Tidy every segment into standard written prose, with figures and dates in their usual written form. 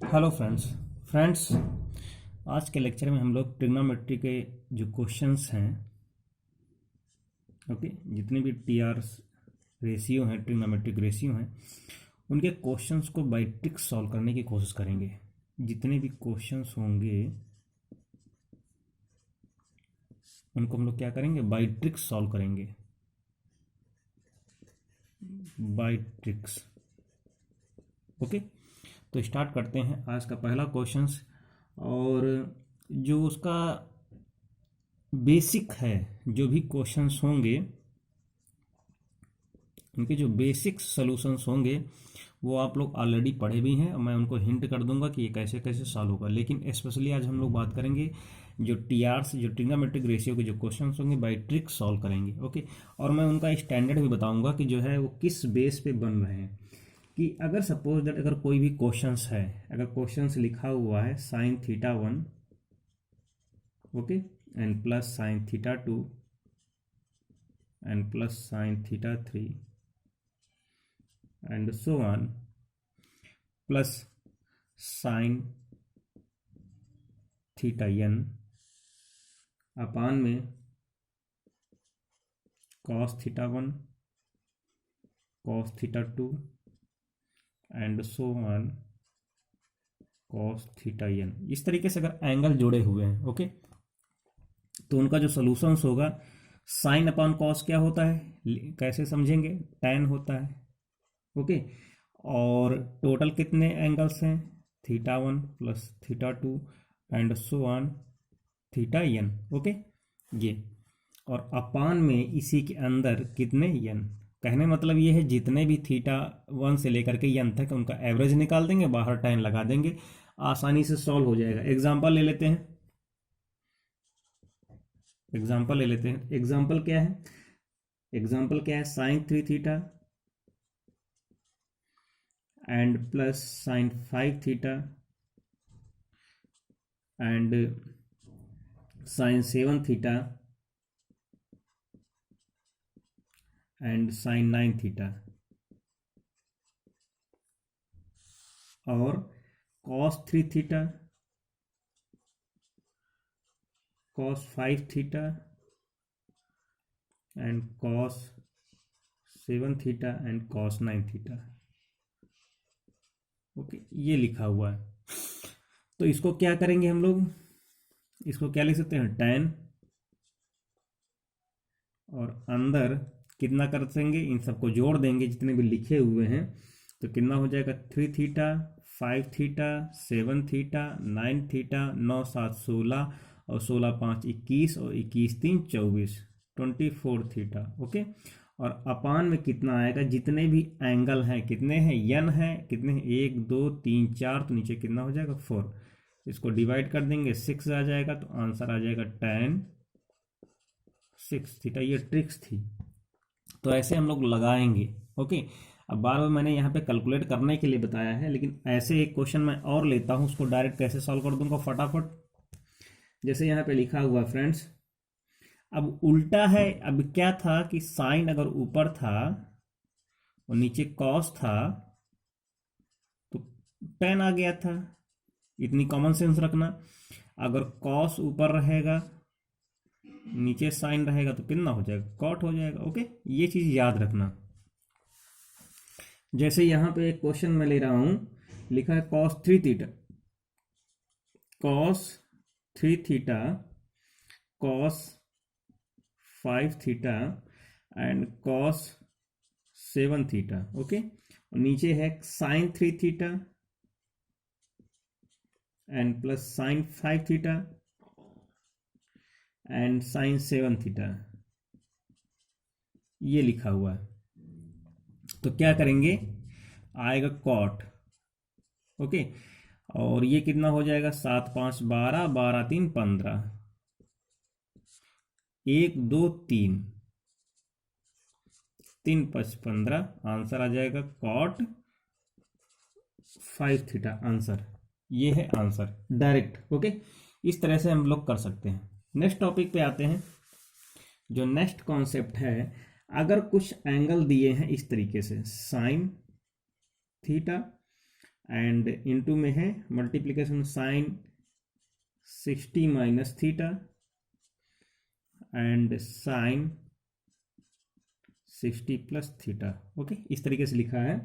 Hello friends आज के lecture में हम लोग ट्रिग्नोमेट्री के जो क्वेश्चंस हैं, ओके, जितने भी टी आर रेशियो हैं, ट्रिग्नोमेट्रिक रेशियो हैं, उनके क्वेश्चंस को बाय ट्रिक्स सॉल्व करने की कोशिश करेंगे। जितने भी क्वेश्चंस होंगे उनको हम लोग क्या करेंगे, बाय ट्रिक्स सॉल्व करेंगे, बाय ट्रिक्स। ओके, तो स्टार्ट करते हैं आज का पहला क्वेश्चंस। और जो उसका बेसिक है, जो भी क्वेश्चंस होंगे उनके जो बेसिक सॉल्यूशंस होंगे वो आप लोग ऑलरेडी पढ़े भी हैं, और मैं उनको हिंट कर दूंगा कि ये कैसे कैसे सॉल्व होगा। लेकिन स्पेशली आज हम लोग बात करेंगे जो टी आर्स, जो ट्रिग्नोमेट्रिक रेशियो के जो क्वेश्चंस होंगे बाय ट्रिक सॉल्व करेंगे। ओके, और मैं उनका स्टैंडर्ड भी बताऊंगा कि जो है वो किस बेस पे बन रहे हैं। कि अगर सपोज दैट अगर कोई भी क्वेश्चंस है, अगर क्वेश्चंस लिखा हुआ है sine theta 1, okay, and plus sine theta 2 and plus sine theta 3 and so on, plus sine theta n अपान में cos theta 1, cos theta 2 and so on cos theta n। इस तरीके से अगर एंगल जुड़े हुए हैं, ओके, तो उनका जो सोल्यूशंस होगा, साइन अपॉन कॉस क्या होता है, कैसे समझेंगे, tan होता है। ओके, और टोटल कितने एंगल्स हैं, theta 1 plus theta 2 and so on theta n। Okay, ये, और अपान में इसी के अंदर कितने n। कहने मतलब ये है जितने भी थीटा 1 से लेकर के n तक उनका एवरेज निकाल देंगे, बाहर tan लगा देंगे, आसानी से सॉल्व हो जाएगा। एग्जाम्पल ले लेते हैं, एग्जाम्पल क्या है, एग्जाम्पल क्या है, sine 3 theta and plus sine 5 theta and sine 7 theta and sine 9 theta, और cos 3 theta, cos 5 theta and cos 7 theta and cos 9 theta. Okay, ये लिखा हुआ है। तो इसको क्या करेंगे हम लोग, इसको क्या लिख सकते हैं, tan, और अंदर कितना कर देंगे, इन सबको जोड़ देंगे जितने भी लिखे हुए हैं, तो कितना हो जाएगा, 3 थीटा 5 थीटा 7 थीटा 9 थीटा, 9 7 16 और 16 5 21 और 21 3 24, 24 थीटा। ओके, और अपान में कितना आएगा, जितने भी एंगल हैं, कितने हैं, n है, कितने हैं, 1 2 3 4, तो नीचे कितना हो जाएगा, 4। इसको डिवाइड कर देंगे, 6 आ जाएगा, तो आंसर आ जाएगा tan 6 थीटा। ये ट्रिक्स थी, तो ऐसे हम लोग लगाएंगे। ओके, अब बार बार मैंने यहाँ पे कैलकुलेट करने के लिए बताया है, लेकिन ऐसे एक क्वेश्चन मैं और लेता हूँ, उसको डायरेक्ट कैसे सॉल्व कर दूंगा फटाफट। जैसे यहाँ पे लिखा हुआ फ्रेंड्स, अब उल्टा है। अब क्या था कि साइन अगर ऊपर था और नीचे कॉस था तो tan आ गया था। इतनी कॉमन सेंस रखना। अगर कॉस ऊपर रहेगा, नीचे साइन रहेगा, तो कितना हो जाएगा, कॉट हो जाएगा। ओके, ये चीज याद रखना। जैसे यहां पे एक क्वेश्चन मैं ले रहा हूं, लिखा है cos 3 theta, cos 3 theta, cos 5 theta and cos 7 theta. Okay, और नीचे है sin 3 theta and plus sin 5 theta and sin 7 theta, ये लिखा हुआ है। तो क्या करेंगे, आएगा कॉट। ओके, और ये कितना हो जाएगा, 7 5 12, 12 3 15, 1 2 3, 3 5 15, आंसर आ जाएगा कॉट 5 थीटा। आंसर ये है, आंसर डायरेक्ट। ओके, इस तरह से हम लोग कर सकते हैं। नेक्स्ट टॉपिक पे आते हैं। जो नेक्स्ट कॉन्सेप्ट है, अगर कुछ एंगल दिए हैं इस तरीके से, साइन थीटा एंड इनटू में है multiplication sine 60 minus theta and sine 60 plus theta. Okay, इस तरीके से लिखा है।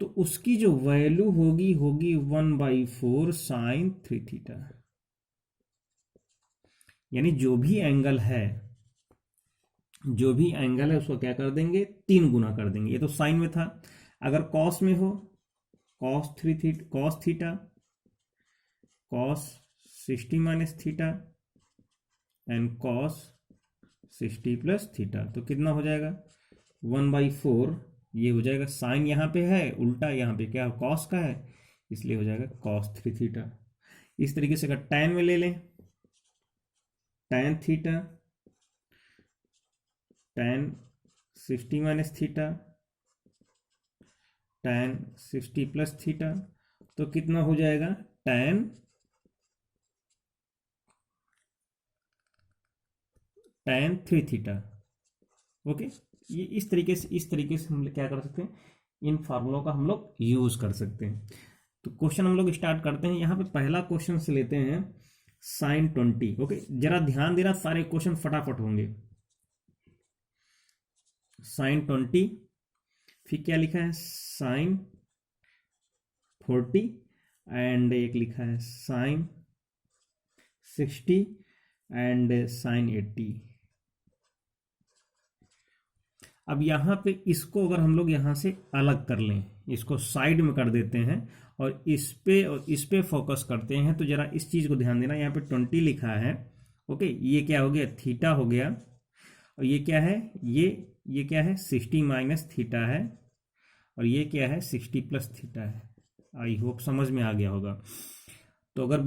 तो उसकी जो वैल्यू होगी 1/4 साइन 3 थीटा, यानी जो भी एंगल है उसको क्या कर देंगे, 3 गुना कर देंगे। ये तो साइन में था। अगर कॉस में हो cos 3 cos 60 minus theta and cos 60 plus theta, तो कितना हो जाएगा 1/4। ये हो जाएगा साइन यहाँ पे है उल्टा, यहाँ पे क्या कॉस का है, इसलिए हो जाएगा कॉस 3 थीटा। इस तरीके से अगर टैन में ले लें, tan theta tan 60 minus theta tan 60 plus theta, तो कितना हो जाएगा टैन 3 थीटा। ओके, ये इस तरीके से हम क्या कर सकते हैं, इन फार्मूलों का हम लोग यूज कर सकते हैं। तो क्वेश्चन हम लोग स्टार्ट करते हैं। यहाँ पे पहला क्वेश्चन से लेते हैं साइन 20। ओके, जरा ध्यान देना, सारे क्वेश्चन फटाफट होंगे। साइन 20, फिर क्या लिखा है साइन 40 एंड एक लिखा है साइन 60 एंड साइन 80। अब यहाँ पे इसको अगर हम लोग यहाँ से अलग कर लें, इसको साइड में कर देते हैं और इस पे फोकस करते हैं, तो जरा इस चीज को ध्यान देना। यहाँ पे 20 लिखा है। ओके, ये क्या हो गया, थीटा हो गया। और ये क्या है, ये क्या है 60 माइनस थीटा है, और ये क्या है 60 प्लस थीटा है। आई होप समझ में आ गया होगा। तो अगर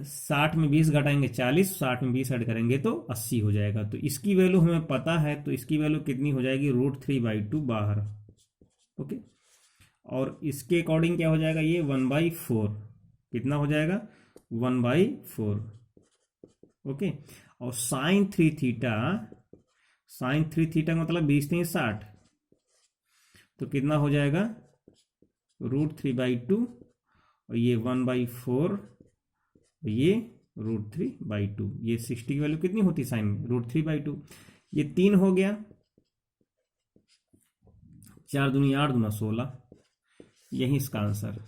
60 में 20 घटाएंगे 40, 60 में 20 ऐड करेंगे तो 80 हो जाएगा। तो इसकी वैल्यू हमें पता है, तो इसकी वैल्यू कितनी हो जाएगी, √3/2 बाहर। ओके, और इसके अकॉर्डिंग क्या हो जाएगा, ये 1/4 कितना हो जाएगा 1/4। ओके, और साइन 3 थीटा मतलब 20 3 60, तो कितना हो जाएगा √3/2, और ये 1/4, ये √3/2। ये 60 की वैल्यू कितनी होती साइन में, √3/2। ये 3 हो गया, 4 दूनी 8 दूना 16, यही इसका आंसर।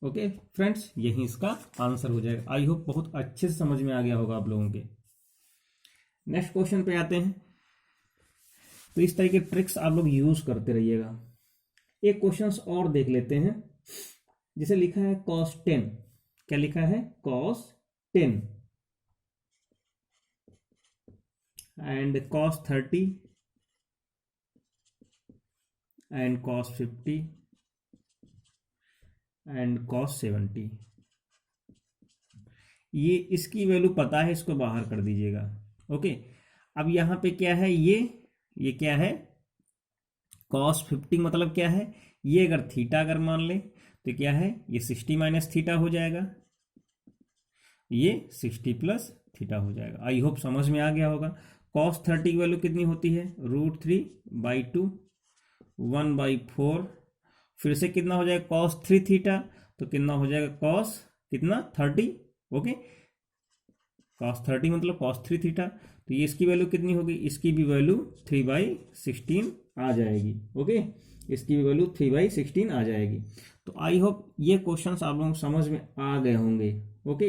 ओके फ्रेंड्स, यही इसका आंसर हो जाएगा। आई होप बहुत अच्छे से समझ में आ गया होगा आप लोगों के। नेक्स्ट क्वेश्चन पे आते हैं। तो इस तरह के ट्रिक्स आप लोग यूज करते रहिएगा। एक क्वेश्चन और देख लेते हैं, जिसे लिखा है cos 10। क्या लिखा है, cos 10 and cos 30 and cos 50 and cos 70। ये इसकी वैल्यू पता है, इसको बाहर कर दीजिएगा। ओके, अब यहां पे क्या है, ये क्या है cos 50 मतलब क्या है, ये अगर थीटा अगर मान ले तो क्या है, ये 60 माइनस थीटा हो जाएगा, ये 60 प्लस थीटा हो जाएगा। आई होप समझ में आ गया होगा। cos 30 की वैल्यू कितनी होती है, √3/2 1/4। फिर से कितना हो जाएगा cos 3 थीटा, तो कितना हो जाएगा cos कितना 30। ओके, cos 30 मतलब cos 3 थीटा, तो ये इसकी वैल्यू कितनी होगी, इसकी भी वैल्यू 3/16 आ जाएगी। ओके, इसकी भी वैल्यू 3/16 आ जाएगी। तो आई होप ये क्वेश्चंस आप लोगों को समझ में आ गए होंगे। ओके,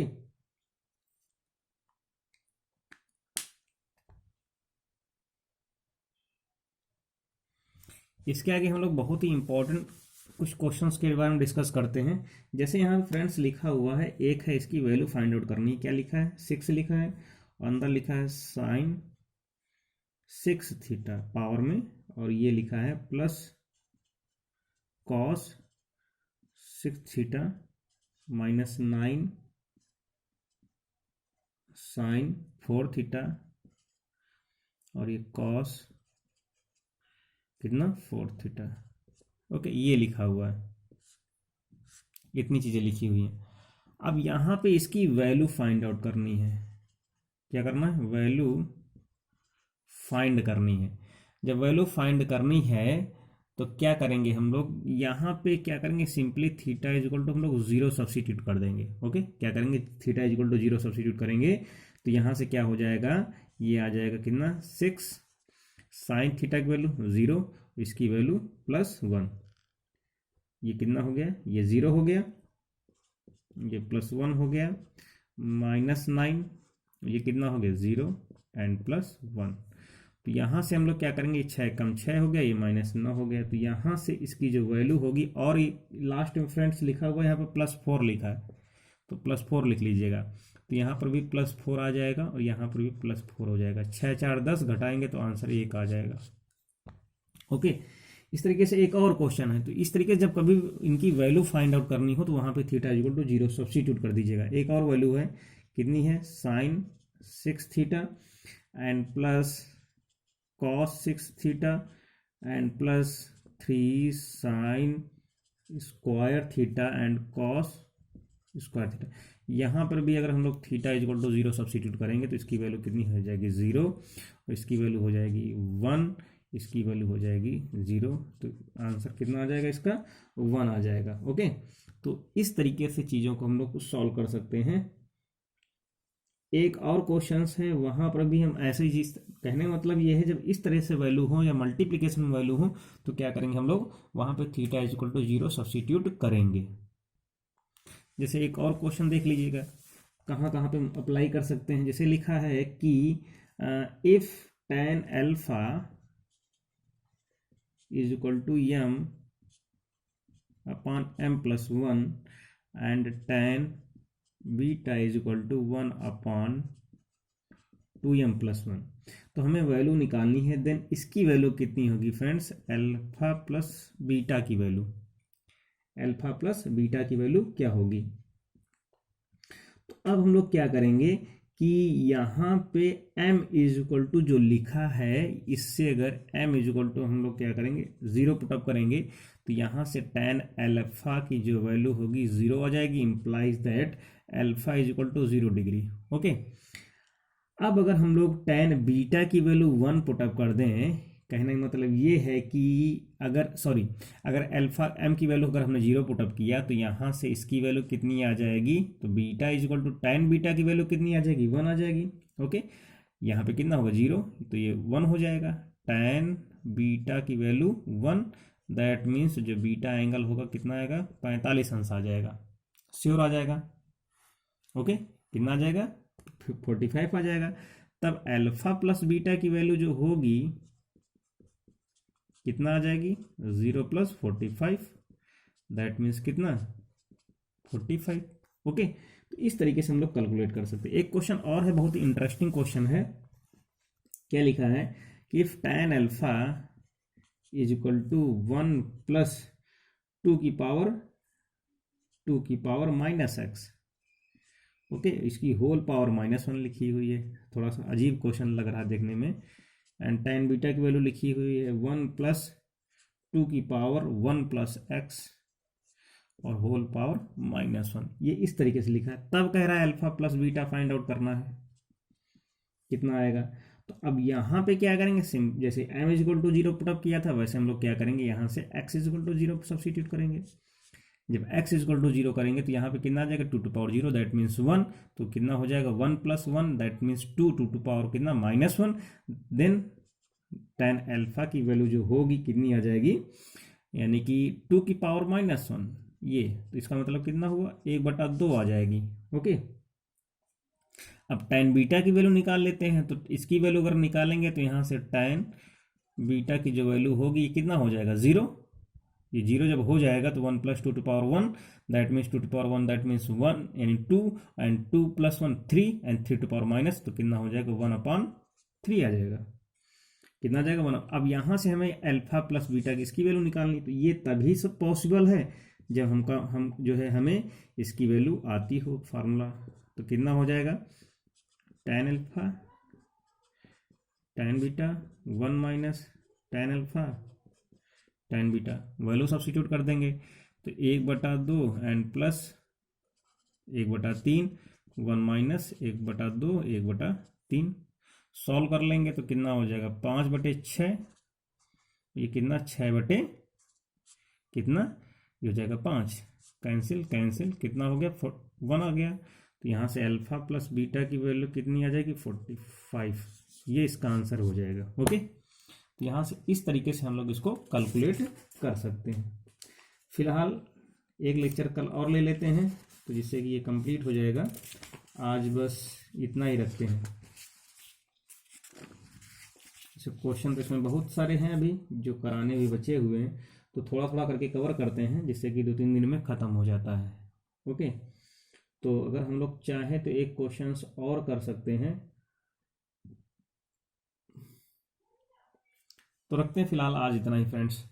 इसके आगे हम लोग बहुत ही इंपॉर्टेंट कुछ क्वेश्चंस के बारे में डिस्कस करते हैं। जैसे यहाँ फ्रेंड्स लिखा हुआ है, एक है इसकी वैल्यू फाइंड आउट करनी। क्या लिखा है, 6 लिखा है, और अंदर लिखा है साइन 6 थीटा पावर में, और ये लिखा है plus cos 6 theta minus 9 sine 4 theta, और ये कॉस कितना 4 थीटा। ओके, ये लिखा हुआ है, इतनी चीजें लिखी हुई हैं। अब यहां पे इसकी वैल्यू फाइंड आउट करनी है। क्या करना है, वैल्यू फाइंड करनी है। जब वैल्यू फाइंड करनी है तो क्या करेंगे हम लोग यहाँ पे क्या करेंगे, simply theta is equal to हम लोग 0 सब्स्टिट्यूट कर देंगे। ओके, क्या करेंगे, theta is equal to 0 substitute करेंगे तो यहाँ से क्या हो जाएगा, ये आ जाएगा कितना 6 साइन थीटा की वैल्यू 0, इसकी वैल्यू +1, ये कितना हो गया, ये 0 हो गया, ये +1 हो गया, -9, ये कितना हो गया 0 एंड +1। तो यहाँ से हम लोग क्या करेंगे, 6 कम 6 हो गया, ये -9 हो गया, तो यहाँ से इसकी जो वैल्यू होगी, और लास्ट में फ्रेंड्स लिखा हुआ है यहाँ पर +4 लिखा है, तो +4 लिख लीजिएगा। तो यहाँ पर भी +4 आ जाएगा और यहाँ पर भी +4 हो जाएगा। 6 4 10 घटाएंगे तो आंसर 1 आ जाएगा। ओके, इस तरीके से एक और क्वेश्चन है। तो इस तरीके से जब कभी इनकी वैल्यू फाइंड आउट करनी हो तो वहाँ पे थीटा इक्वल टू 0 सब्स्टिट्यूट कर दीजिएगा। एक और वैल्यू है, कितनी है, sine 6 theta and plus cos 6 theta and +3 sine square theta and cos square theta. यहाँ पर भी अगर हम लोग थीटा इक्वल टू 0 सब्स्टिट्यूट करेंगे तो इसकी वैल्यू कितनी हो जाएगी 0, और इसकी वैल्यू हो जाएगी 1, इसकी वैल्यू हो जाएगी 0, तो आंसर कितना आ जाएगा इसका 1 आ जाएगा। ओके, तो इस तरीके से चीज़ों को हम लोग सॉल्व कर सकते हैं। एक और क्वेश्चंस है, वहाँ पर भी हम ऐसे ही चीज, कहने का मतलब ये है जब इस तरह से वैल्यू हो या मल्टीप्लिकेशन में वैल्यू हो तो क्या करेंगे हम लोग, वहाँ पे थीटा इक्वल टू 0 सब्स्टिट्यूट करेंगे। जैसे एक और क्वेश्चन देख लीजिएगा, कहाँ कहाँ पे अप्लाई कर सकते हैं। जैसे लिखा है कि if tan alpha is equal to m upon m+1 and tan beta is equal to 1 upon 2m+1, तो हमें वैल्यू निकालनी है। देन इसकी वैल्यू कितनी होगी फ्रेंड्स, अल्फा प्लस बीटा की वैल्यू, अल्फा प्लस बीटा की वैल्यू क्या होगी। तो अब हम लोग क्या करेंगे कि यहाँ पे m इज इक्वल टू जो लिखा है, इससे अगर m इज इक्वल टू हम लोग क्या करेंगे 0 पुटअप करेंगे तो यहाँ से tan अल्फा की जो वैल्यू होगी 0 आ जाएगी, implies that alpha is equal to 0 degree. Okay, अब अगर हम लोग tan बीटा की वैल्यू 1 पुटअप कर दें, कहने का मतलब ये है कि अगर अल्फा m की वैल्यू अगर हमने 0 पुटअप किया तो यहाँ से इसकी वैल्यू कितनी आ जाएगी, तो beta is equal to tan beta की वैल्यू कितनी आ जाएगी 1 आ जाएगी। ओके, यहाँ पे कितना होगा 0, तो ये 1 हो जाएगा, tan बीटा की वैल्यू 1, दैट मीन्स जो बीटा एंगल होगा कितना आएगा 45 अंश आ जाएगा, श्योर आ जाएगा। ओके, कितना आ जाएगा 45 आ जाएगा। तब अल्फा प्लस बीटा की वैल्यू जो होगी कितना आ जाएगी 0 + 45, दैट मीन्स कितना 45। ओके, तो इस तरीके से हम लोग कैलकुलेट कर सकते हैं। एक क्वेश्चन और है, बहुत ही इंटरेस्टिंग क्वेश्चन है। क्या लिखा है कि if tan alpha is equal to 1 + 2 की पावर -x। ओके, इसकी होल पावर -1 लिखी हुई है, थोड़ा सा अजीब क्वेश्चन लग रहा है देखने में। एंड tan बीटा की वैल्यू लिखी हुई है 1 + 2 की पावर 1 + x और होल पावर -1, ये इस तरीके से लिखा है। तब कह रहा है alpha plus beta find out करना है, कितना आएगा। तो अब यहाँ पे क्या करेंगे, जैसे m is equal to 0 put up किया था वैसे हम लोग क्या करेंगे, यहाँ से x is equal to 0 substitute करेंगे। जब x इज इक्वल टू 0 करेंगे तो यहाँ पे कितना आ जाएगा 2 टू पावर 0, दैट मीन्स 1, तो कितना हो जाएगा 1 + 1, दैट मीन्स 2 टू पावर कितना -1। देन tan अल्फा की वैल्यू जो होगी कितनी आ जाएगी, यानी कि 2 की पावर -1, ये तो इसका मतलब कितना हुआ 1/2 आ जाएगी। ओके, अब tan बीटा की वैल्यू निकाल लेते हैं। तो इसकी वैल्यू अगर निकालेंगे तो यहाँ से tan बीटा की जो वैल्यू होगी ये कितना हो जाएगा 0, ये 0 जब हो जाएगा तो 1 + 2 to power 1, that means 2 to power 1, that means 1, यानी 2 and 2 + 1 3 and 3 to power minus, तो कितना हो जाएगा 1/3 आ जाएगा। कितना आ जाएगा 1। अब यहाँ से हमें अल्फा प्लस बीटा की इसकी वैल्यू निकालनी, तो ये तभी सब पॉसिबल है जब हम जो है हमें इसकी वैल्यू आती हो फार्मूला। तो कितना हो जाएगा tan alpha tan beta 1 - tan alpha tan beta, value substitute कर देंगे तो 1/2 एंड प्लस 1/3, 1 - 1/2 1/3, सॉल्व कर लेंगे तो कितना हो जाएगा 5/6, ये कितना 6/3 कितना, ये हो जाएगा 5, कैंसिल कैंसिल, कितना हो गया 1 आ गया। तो यहाँ से अल्फा प्लस बीटा की वैल्यू कितनी आ जाएगी 45, ये इसका आंसर हो जाएगा। ओके, तो यहाँ से इस तरीके से हम लोग इसको कैलकुलेट कर सकते हैं। फिलहाल एक लेक्चर कल और ले लेते हैं, तो जिससे कि ये कंप्लीट हो जाएगा। आज बस इतना ही रखते हैं। जैसे क्वेश्चन तो इसमें बहुत सारे हैं अभी जो कराने भी बचे हुए हैं, तो थोड़ा थोड़ा करके कवर करते हैं, जिससे कि 2-3 दिन में ख़त्म हो जाता है। ओके, तो अगर हम लोग चाहें तो एक क्वेश्चन और कर सकते हैं। तो रखते हैं फिलहाल आज इतना ही फ्रेंड्स,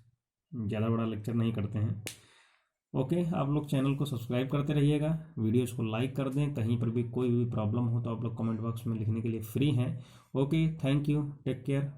ज़्यादा बड़ा लेक्चर नहीं करते हैं। ओके, आप लोग चैनल को सब्सक्राइब करते रहिएगा, वीडियोस को लाइक कर दें। कहीं पर भी कोई भी प्रॉब्लम हो तो आप लोग कमेंट बॉक्स में लिखने के लिए फ्री हैं। Okay, thank you, take care.